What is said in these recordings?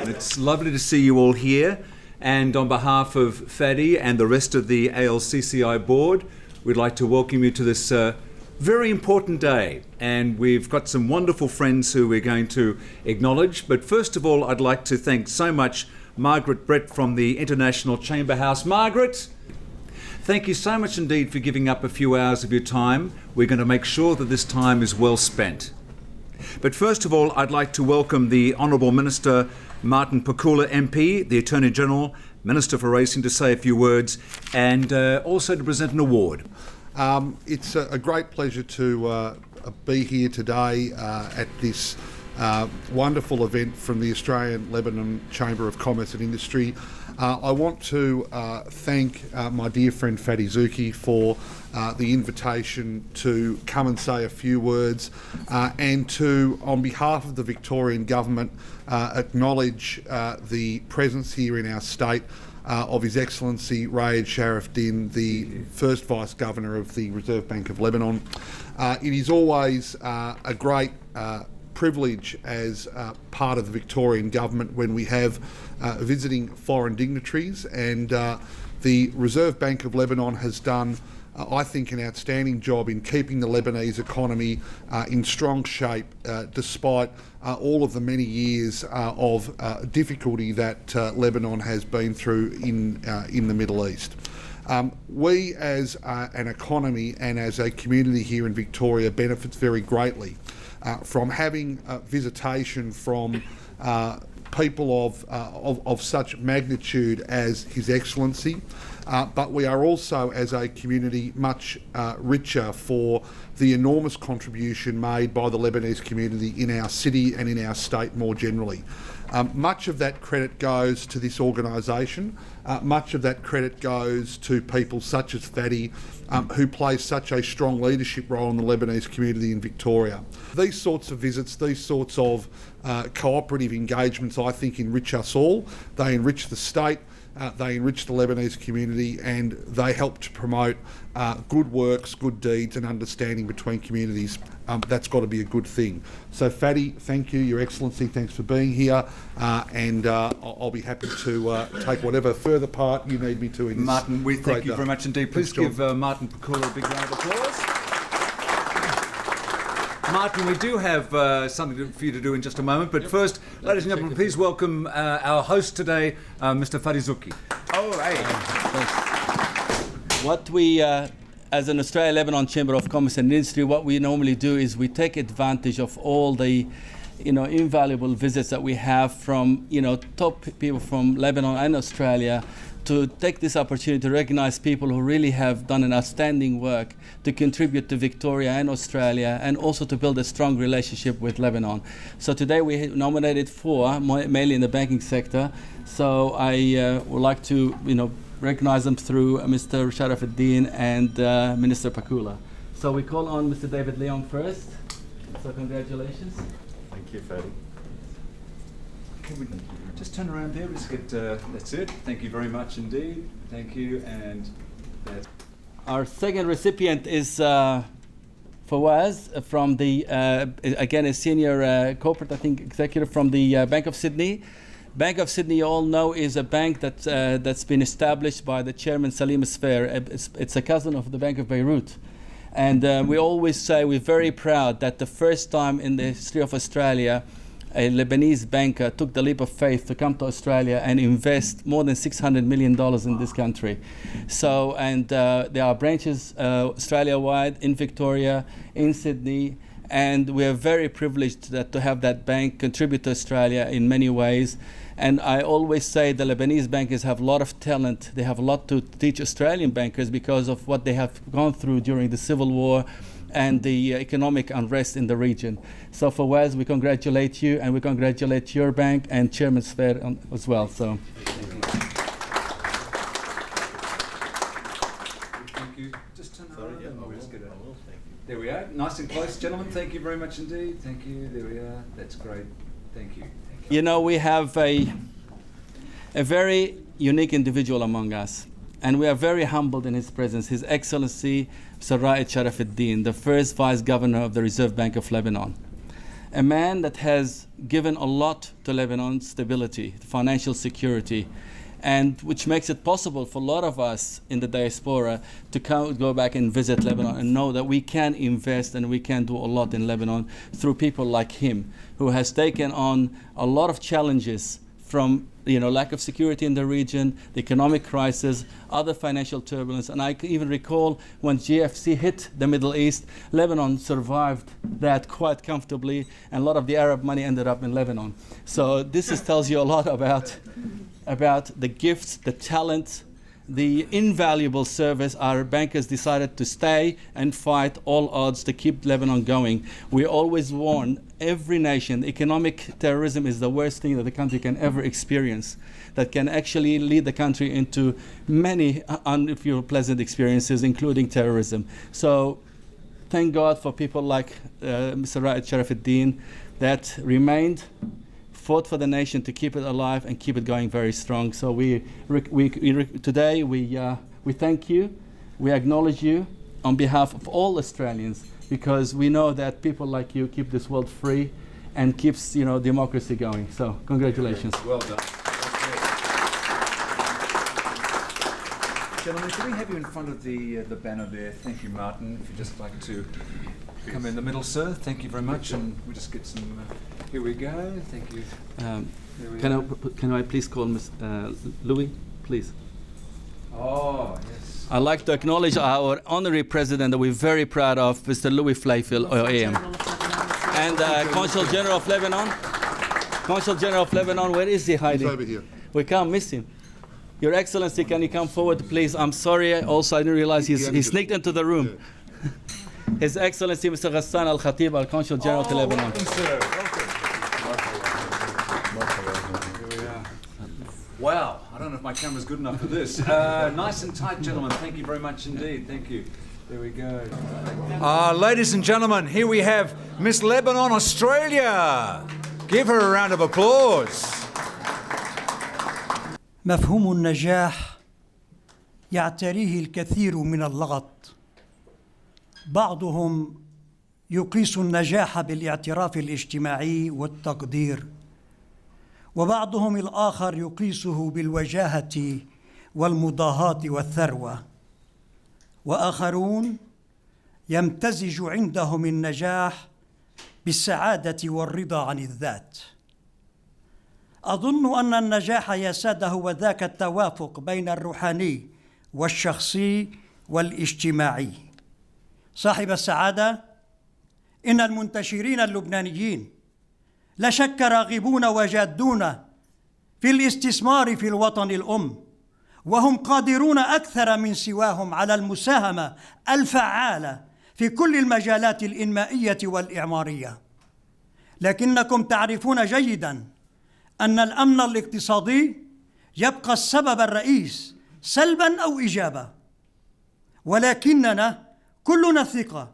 It's lovely to see you all here, and on behalf of Fadi and the rest of the ALCCI board, we'd like to welcome you to this very important day, and we've got some wonderful friends who we're going to acknowledge. But first of all, I'd like to thank so much Margaret Brett from the International Chamber House. Margaret, thank you so much indeed for giving up a few hours of your time. We're going to make sure that this time is well spent. But first of all, I'd like to welcome the Honourable Minister Martin Pakula MP, the Attorney General, Minister for Racing, to say a few words and also to present an award. It's a great pleasure to be here today at this wonderful event from the Australian-Lebanon Chamber of Commerce and Industry. I want to thank my dear friend Fadi Zuki for the invitation to come and say a few words and to, on behalf of the Victorian Government, acknowledge the presence here in our state of His Excellency Raed Charafeddine, the first Vice Governor of the Reserve Bank of Lebanon. It is always a great privilege as part of the Victorian Government when we have visiting foreign dignitaries, and the Reserve Bank of Lebanon has done I think an outstanding job in keeping the Lebanese economy in strong shape despite all of the many years of difficulty that Lebanon has been through in the Middle East. We as an economy and as a community here in Victoria benefits very greatly from having visitation from people of such magnitude as His Excellency, but we are also, as a community, much richer for the enormous contribution made by the Lebanese community in our city and in our state more generally. Much of that credit goes to this organisation. Much of that credit goes to people such as Fadi, who play such a strong leadership role in the Lebanese community in Victoria. These sorts of visits, these sorts of cooperative engagements, I think, enrich us all. They enrich the state, they enrich the Lebanese community, and they help to promote good works, good deeds and understanding between communities. That's got to be a good thing. So Fadi, thank you, Your Excellency, thanks for being here, and I'll be happy to take whatever further part you need me to in this. Martin, we thank you very much indeed. Please give Martin Pakula a big round of applause. Martin, we do have something for you to do in just a moment, but first, ladies and gentlemen, please welcome our host today, Mr. Fadi Zuki. All right. What we, as an Australia-Lebanon Chamber of Commerce and Industry, what we normally do is we take advantage of all the, invaluable visits that we have from, top people from Lebanon and Australia, to take this opportunity to recognize people who really have done an outstanding work to contribute to Victoria and Australia, and also to build a strong relationship with Lebanon. So today we nominated 4, mainly in the banking sector. So I would like to, recognize them through Mr. Charafeddine and Minister Pakula. So we call on Mr. David Leong first. So congratulations. Thank you, Fadi. Can we just turn around there? Let's get, that's it. Thank you very much indeed. Thank you. And that's... Our second recipient is Fawaz from the, again, a senior corporate, executive from the Bank of Sydney. Bank of Sydney, you all know, is a bank that's been established by the chairman Salim Sfair. It's a cousin of the Bank of Beirut. And we always say we're very proud that the first time in the history of Australia, a Lebanese banker took the leap of faith to come to Australia and invest more than $600 million in this country. So, and there are branches Australia-wide, in Victoria, in Sydney, and we are very privileged to have that bank contribute to Australia in many ways. And I always say the Lebanese bankers have a lot of talent. They have a lot to teach Australian bankers because of what they have gone through during the Civil War and the economic unrest in the region. So for Wes, we congratulate you, and we congratulate your bank and Chairman Sphere as well. So. Thank you. Just turn around. There we are. Nice and close, gentlemen. Thank you very much indeed. Thank you. There we are. That's great. Thank you. You know, we have a very unique individual among us, and we are very humbled in his presence. His Excellency, Mr. Raed Charafeddine, the first Vice Governor of the Reserve Bank of Lebanon. A man that has given a lot to Lebanon's stability, financial security, and which makes it possible for a lot of us in the diaspora to go back and visit Lebanon and know that we can invest and we can do a lot in Lebanon through people like him, who has taken on a lot of challenges from lack of security in the region, the economic crisis, other financial turbulence. And I can even recall when GFC hit the Middle East, Lebanon survived that quite comfortably, and a lot of the Arab money ended up in Lebanon. So this tells you a lot about the gifts, the talent, the invaluable service. Our bankers decided to stay and fight all odds to keep Lebanon going. We always warn every nation, economic terrorism is the worst thing that the country can ever experience, that can actually lead the country into many unpleasant experiences, including terrorism. So thank God for people like Mr. Raed Charafeddine that remained, fought for the nation to keep it alive and keep it going very strong. So today we thank you, we acknowledge you on behalf of all Australians, because we know that people like you keep this world free and keeps democracy going. So congratulations. Well done. Gentlemen, can we have you in front of the banner there? Thank you, Martin. If you'd just like to come in the middle, sir. Thank you very much. And we'll just get some... here we go. Thank you. Can I please call Ms. Louis, please? Oh, yes. I'd like to acknowledge our honorary president that we're very proud of, Mr. Louis Flayfield, OAM. And Consul General of Lebanon. Consul General of Lebanon, where is he hiding? He's over here. We can't miss him. Your Excellency, can you come forward, please? I'm sorry. Also, I didn't realize he sneaked into the room. Yeah. His Excellency, Mr. Ghassan Al-Khatib, our Consul General to Lebanon. Welcome, sir. Wow, I don't know if my camera's good enough for this. Nice and tight, gentlemen. Thank you very much indeed. Thank you. There we go. Ladies and gentlemen, here we have Miss Lebanon, Australia. Give her a round of applause. مفهوم النجاح يعتريه الكثير من اللغط. بعضهم يقيس النجاح بالاعتراف الاجتماعي والتقدير، وبعضهم الآخر يقيسه بالوجاهة والمضاهاة والثروة، وآخرون يمتزج عندهم النجاح بالسعادة والرضا عن الذات. أظن أن النجاح يا سادة هو ذاك التوافق بين الروحاني والشخصي والاجتماعي. صاحب السعادة إن المنتشرين اللبنانيين لا شك راغبون وجادون في الاستثمار في الوطن الأم، وهم قادرون أكثر من سواهم على المساهمة الفعالة في كل المجالات الإنمائية والإعمارية. لكنكم تعرفون جيداً أن الأمن الاقتصادي يبقى السبب الرئيس سلباً أو إيجاباً، ولكننا كلنا ثقة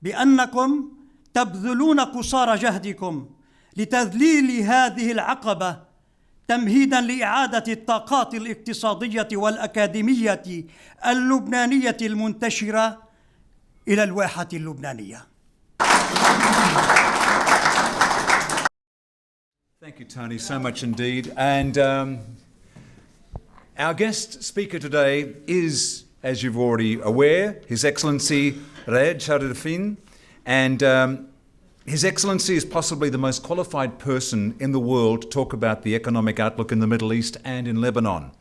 بأنكم تبذلون قصارى جهدكم لتذليل هذه العقبة تمهيداً لإعادة الطاقات الاقتصادية والأكاديمية اللبنانية المنتشرة إلى الواحة اللبنانية. Thank you, Tony, so much indeed. And our guest speaker today is, as you're already aware, His Excellency Raed Charafeddine, and His Excellency is possibly the most qualified person in the world to talk about the economic outlook in the Middle East and in Lebanon.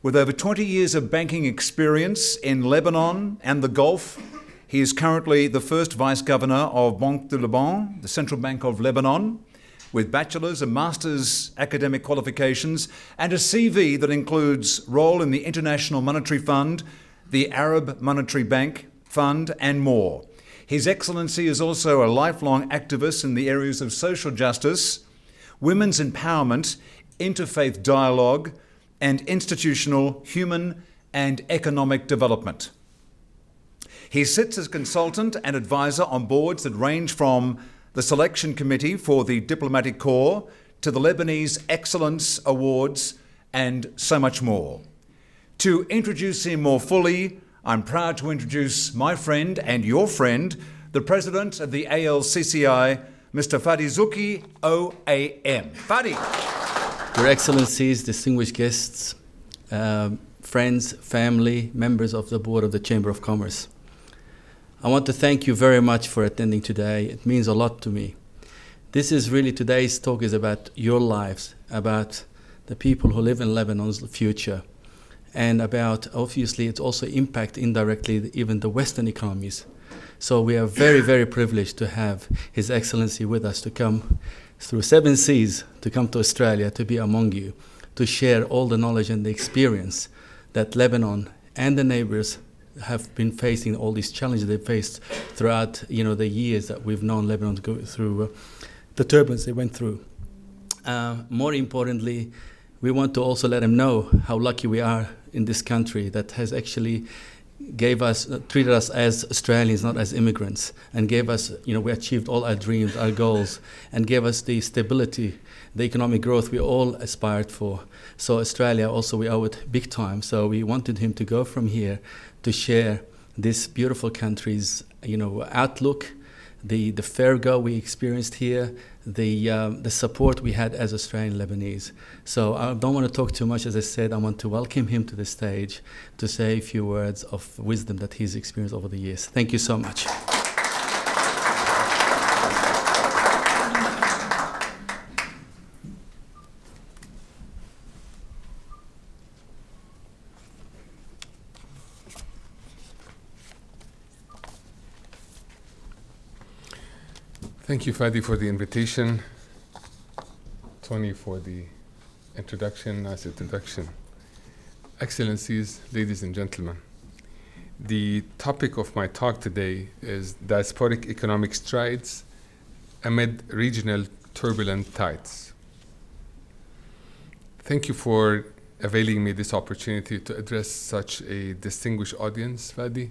With over 20 years of banking experience in Lebanon and the Gulf, he is currently the first Vice Governor of Banque de Liban, the Central Bank of Lebanon, with bachelor's and master's academic qualifications and a CV that includes role in the International Monetary Fund, the Arab Monetary Bank Fund, and more. His Excellency is also a lifelong activist in the areas of social justice, women's empowerment, interfaith dialogue, and institutional, human, and economic development. He sits as consultant and advisor on boards that range from the Selection Committee for the Diplomatic Corps to the Lebanese Excellence Awards, and so much more. To introduce him more fully, I'm proud to introduce my friend and your friend, the President of the ALCCI, Mr. Fadi Zouki, OAM. Fadi. Your Excellencies, distinguished guests, friends, family, members of the Board of the Chamber of Commerce. I want to thank you very much for attending today. It means a lot to me. This is really, today's talk is about your lives, about the people who live in Lebanon's future, and about, obviously, it's also impact indirectly even the Western economies. So we are very, very privileged to have His Excellency with us, to come through 7 seas, to come to Australia, to be among you, to share all the knowledge and the experience that Lebanon and the neighbors have been facing, all these challenges they faced throughout, the years that we've known Lebanon to go through, the turbulence they went through. More importantly, we want to also let them know how lucky we are in this country that has actually treated us as Australians, not as immigrants, and gave us, we achieved all our dreams, our goals, and gave us the stability, the economic growth we all aspired for. So Australia also, we owe it big time. So we wanted him to go from here to share this beautiful country's, outlook, the fair go we experienced here, the support we had as Australian Lebanese. So I don't want to talk too much. As I said, I want to welcome him to the stage to say a few words of wisdom that he's experienced over the years. Thank you so much. Thank you, Fadi, for the invitation. Tony, for the introduction. Nice introduction. Excellencies, ladies and gentlemen, the topic of my talk today is diasporic economic strides amid regional turbulent tides. Thank you for availing me this opportunity to address such a distinguished audience, Fadi,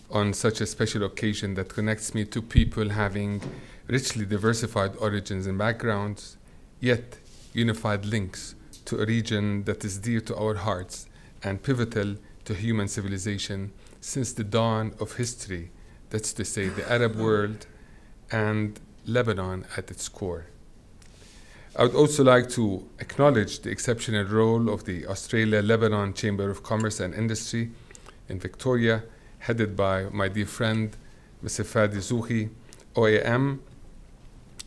on such a special occasion that connects me to people having richly diversified origins and backgrounds, yet unified links to a region that is dear to our hearts and pivotal to human civilization since the dawn of history, that's to say the Arab world and Lebanon at its core. I would also like to acknowledge the exceptional role of the Australia-Lebanon Chamber of Commerce and Industry in Victoria, headed by my dear friend, Mr. Fadi Zouki, OAM,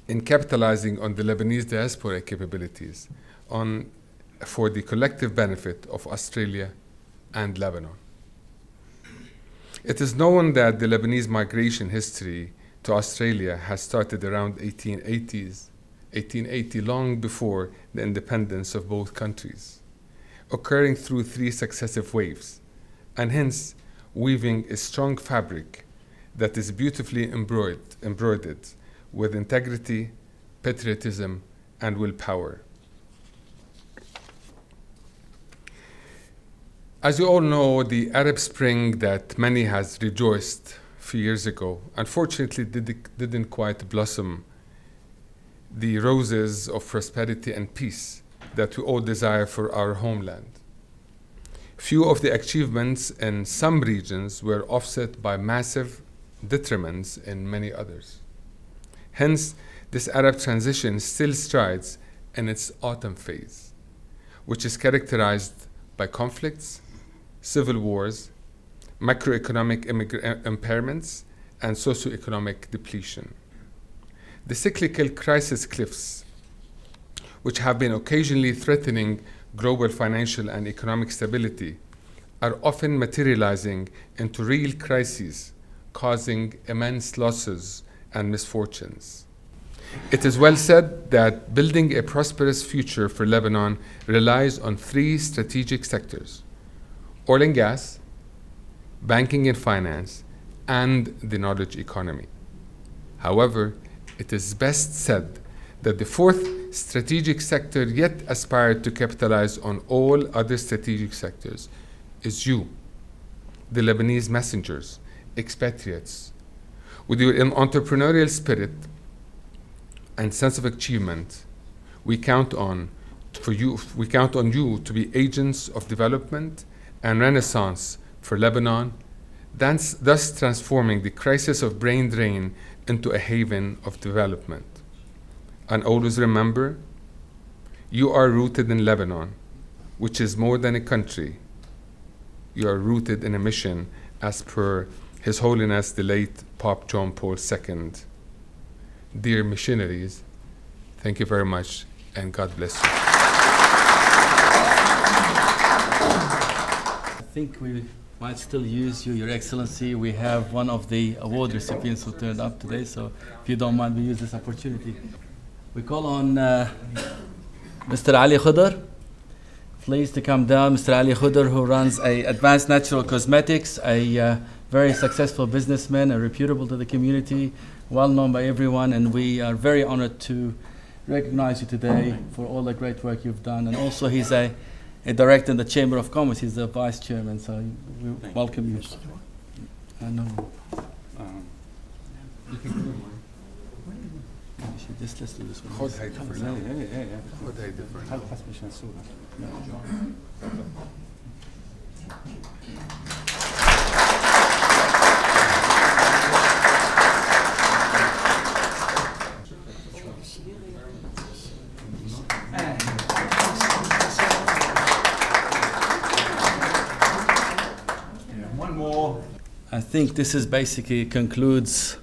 in capitalizing on the Lebanese diaspora capabilities for the collective benefit of Australia and Lebanon. It is known that the Lebanese migration history to Australia has started around 1880, long before the independence of both countries, occurring through 3 successive waves, and hence weaving a strong fabric that is beautifully embroidered with integrity, patriotism, and willpower. As you all know, the Arab Spring that many has rejoiced a few years ago, unfortunately didn't quite blossom the roses of prosperity and peace that we all desire for our homeland. Few of the achievements in some regions were offset by massive detriments in many others. Hence, this Arab transition still strides in its autumn phase, which is characterized by conflicts, civil wars, macroeconomic impairments, and socioeconomic depletion. The cyclical crisis cliffs, which have been occasionally threatening global financial and economic stability, are often materializing into real crises, causing immense losses and misfortunes. It is well said that building a prosperous future for Lebanon relies on three strategic sectors: oil and gas, banking and finance, and the knowledge economy. However, it is best said that the fourth strategic sector yet aspired to capitalize on all other strategic sectors is you, the Lebanese messengers, expatriates. With your entrepreneurial spirit and sense of achievement, we count on you to be agents of development and renaissance for Lebanon, thus transforming the crisis of brain drain into a haven of development. And always remember, you are rooted in Lebanon, which is more than a country. You are rooted in a mission, as per His Holiness the late Pope John Paul II. Dear missionaries, thank you very much, and God bless you. I think we might still use you, Your Excellency. We have one of the award recipients who turned up today, so if you don't mind, we use this opportunity. We call on Mr. Ali Khudr. Please to come down, Mr. Ali Khudr, who runs Advanced Natural Cosmetics, a very successful businessman, reputable to the community, well known by everyone, and we are very honored to recognize you today for all the great work you've done. And also he's a director in the Chamber of Commerce. He's the vice chairman, so we welcome you. Just let's do this one. خد هاي different. One more. I think this is basically concludes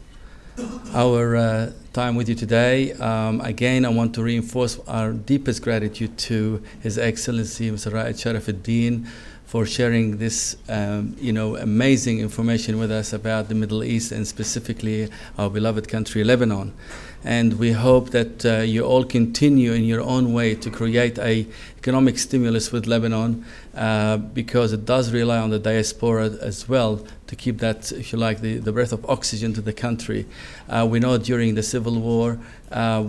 our time with you today. Again, I want to reinforce our deepest gratitude to His Excellency Mr. Raed Charafeddine for sharing this amazing information with us about the Middle East and specifically our beloved country Lebanon. And we hope that you all continue in your own way to create an economic stimulus with Lebanon, because it does rely on the diaspora as well to keep that, if you like, the breath of oxygen to the country. We know during the Civil War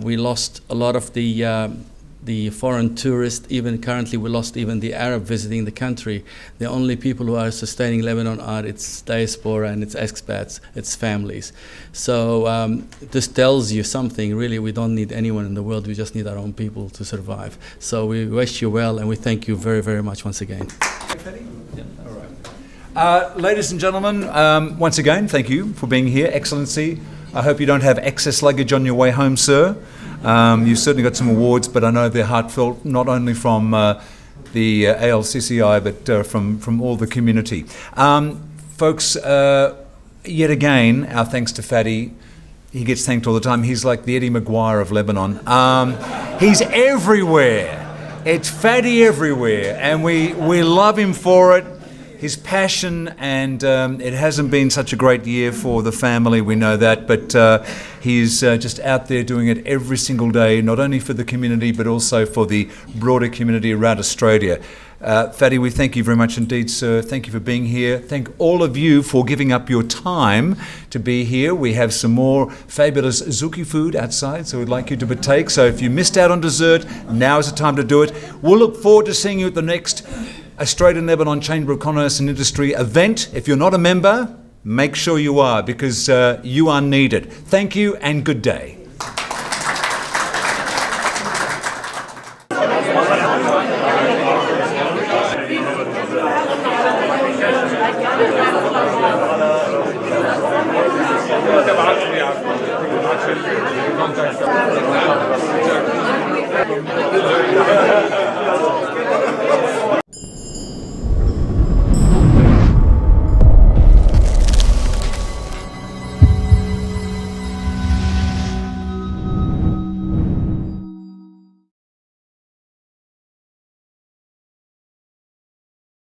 we lost a lot of the foreign tourists. Even currently we lost even the Arab visiting the country. The only people who are sustaining Lebanon are its diaspora and its expats, its families. So this tells you something. Really, we don't need anyone in the world. We just need our own people to survive. So we wish you well, and we thank you very, very much once again. Ladies and gentlemen, once again, thank you for being here. Excellency, I hope you don't have excess luggage on your way home, sir. You've certainly got some awards, but I know they're heartfelt, not only from the ALCCI, but from all the community. Folks, yet again, our thanks to Fadi. He gets thanked all the time. He's like the Eddie Maguire of Lebanon. He's everywhere. It's Fadi everywhere, and we love him for it. His passion, and it hasn't been such a great year for the family, we know that, but he's just out there doing it every single day, not only for the community, but also for the broader community around Australia. Fadi, we thank you very much indeed, sir. Thank you for being here. Thank all of you for giving up your time to be here. We have some more fabulous Zuki food outside, so we'd like you to partake. So if you missed out on dessert, now is the time to do it. We'll look forward to seeing you at the next Australian Lebanon Chamber of Commerce and Industry event. If you're not a member, make sure you are, because you are needed. Thank you and good day.